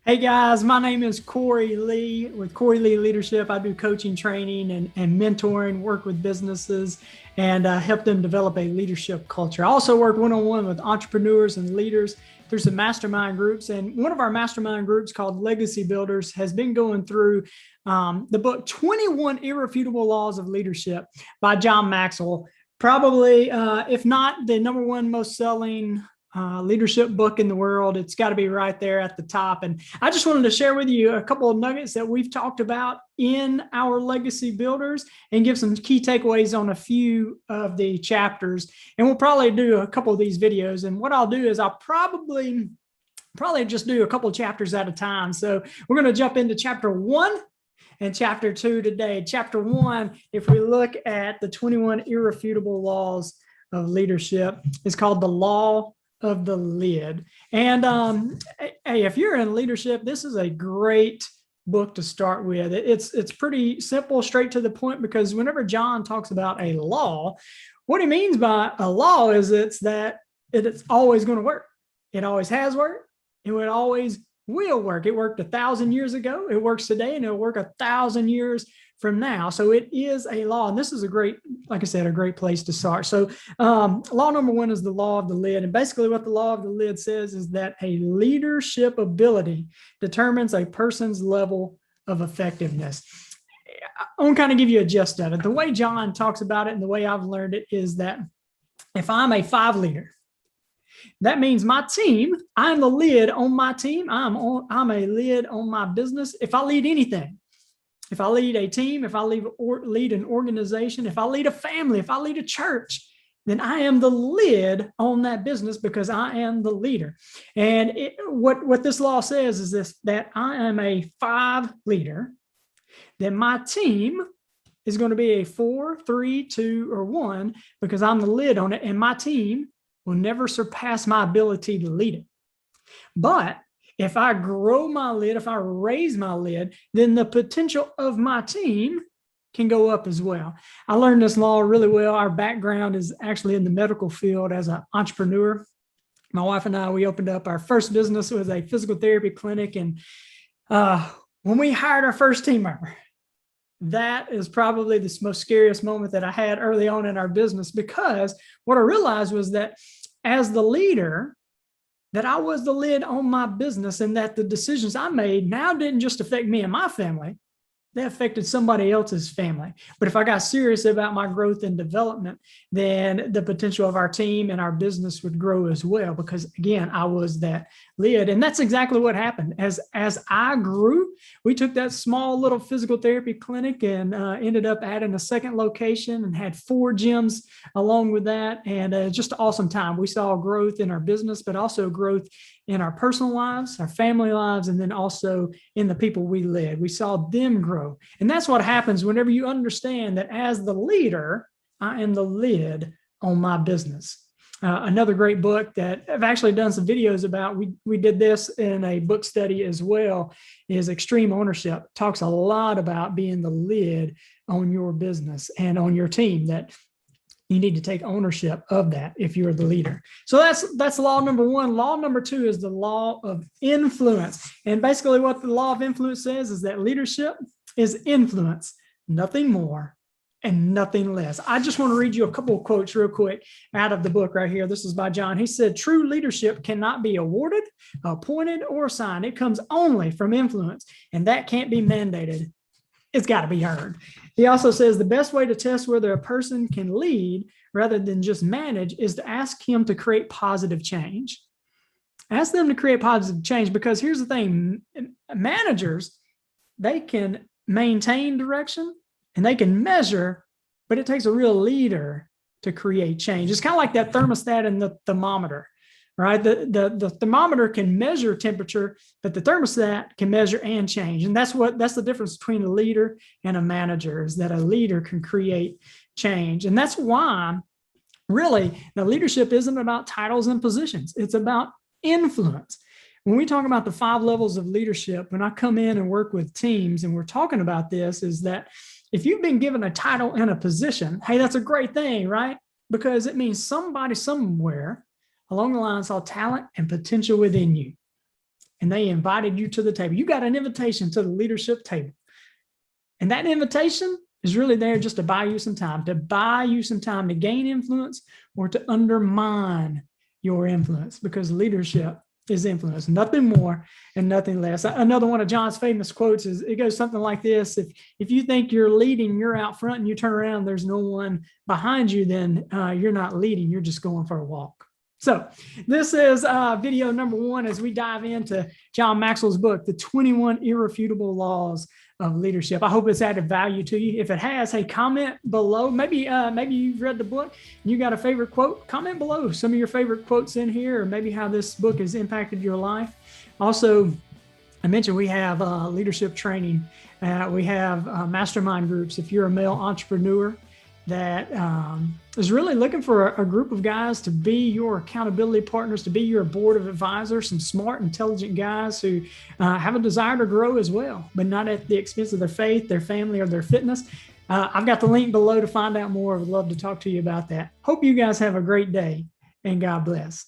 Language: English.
Hey guys, my name is Cory Lee with Cory Lee Leadership. I do coaching, training, and mentoring, work with businesses, and help them develop a leadership culture. I also work one-on-one with entrepreneurs and leaders through some mastermind groups. And one of our mastermind groups called Legacy Builders has been going through the book 21 Irrefutable Laws of Leadership by John Maxwell. Probably, if not the number one most selling leadership book in the world. It's got to be right there at the top. And I just wanted to share with you a couple of nuggets that we've talked about in our legacy builders and give some key takeaways on a few of the chapters. And we'll probably do a couple of these videos. And what I'll do is I'll probably just do a couple of chapters at a time. So we're going to jump into chapter 1 and chapter 2 today. Chapter 1, if we look at the 21 irrefutable laws of leadership, is called the law of the lid. And hey, if you're in leadership, this is a great book to start with. It's pretty simple, straight to the point, because whenever John talks about a law, what he means by a law is it's always going to work. It always has worked. It always will work. It worked 1,000 years ago. It works today, and it'll work 1,000 years from now. So it is a law. And this is a great, like I said, a great place to start. So law number 1 is the law of the lid. And basically what the law of the lid says is that a leadership ability determines a person's level of effectiveness. I want to kind of give you a gist of it. The way John talks about it and the way I've learned it is that if I'm a 5 leader, that means my team, I'm the lid on my team. I'm a lid on my business. If I lead anything, if I lead a team, if I lead an organization, if I lead a family, if I lead a church, then I am the lid on that business because I am the leader. And what this law says is this, that I am a 5 leader, then my team is going to be a 4, 3, 2, or 1 because I'm the lid on it, and my team will never surpass my ability to lead it. But if I grow my lid, if I raise my lid, then the potential of my team can go up as well. I learned this law really well. Our background is actually in the medical field as an entrepreneur. My wife and I, we opened up our first business. It was a physical therapy clinic. And when we hired our first team member, that is probably the most scariest moment that I had early on in our business, because what I realized was that as the leader, that I was the lid on my business, and that the decisions I made now didn't just affect me and my family, they affected somebody else's family. But if I got serious about my growth and development, then the potential of our team and our business would grow as well, because again, I was that lid. And that's exactly what happened. As I grew, we took that small little physical therapy clinic and ended up adding a second location and had 4 gyms along with that. And just an awesome time. We saw growth in our business, but also growth in our personal lives, our family lives, and then also in the people we led. We saw them grow. And that's what happens whenever you understand that as the leader, I am the lid on my business. Another great book that I've actually done some videos about, we did this in a book study as well, is Extreme Ownership. It talks a lot about being the lid on your business and on your team, that you need to take ownership of that if you're the leader. So that's law number 1. Law number 2 is the law of influence. And basically what the law of influence says is that leadership is influence, nothing more and nothing less. I just want to read you a couple of quotes real quick out of the book right here. This is by John. He said, true leadership cannot be awarded, appointed, or assigned. It comes only from influence, and that can't be mandated. It's got to be heard. He also says the best way to test whether a person can lead rather than just manage is to ask him to create positive change. Ask them to create positive change, because here's the thing. Managers, they can maintain direction and they can measure, but it takes a real leader to create change. It's kind of like that thermostat and the thermometer. Right? The thermometer can measure temperature, but the thermostat can measure and change. And that's the difference between a leader and a manager, is that a leader can create change. And that's why really the leadership isn't about titles and positions. It's about influence. When we talk about the 5 levels of leadership, when I come in and work with teams and we're talking about this, is that if you've been given a title and a position, hey, that's a great thing, right? Because it means somebody somewhere along the line saw talent and potential within you. and they invited you to the table. You got an invitation to the leadership table. And that invitation is really there just to buy you some time, to gain influence or to undermine your influence, because leadership is influence, nothing more and nothing less. Another one of John's famous quotes is, it goes something like this: if you think you're leading, you're out front, and you turn around, there's no one behind you, then you're not leading, you're just going for a walk. So this is video number 1 as we dive into John Maxwell's book, The 21 Irrefutable Laws of Leadership. I hope it's added value to you. If it has, hey, comment below. Maybe you've read the book and you got a favorite quote. Comment below some of your favorite quotes in here, or maybe how this book has impacted your life. Also, I mentioned we have leadership training. We have mastermind groups. If you're a male entrepreneur that is really looking for a group of guys to be your accountability partners, to be your board of advisors, some smart, intelligent guys who have a desire to grow as well, but not at the expense of their faith, their family, or their fitness. I've got the link below to find out more. I would love to talk to you about that. Hope you guys have a great day, and God bless.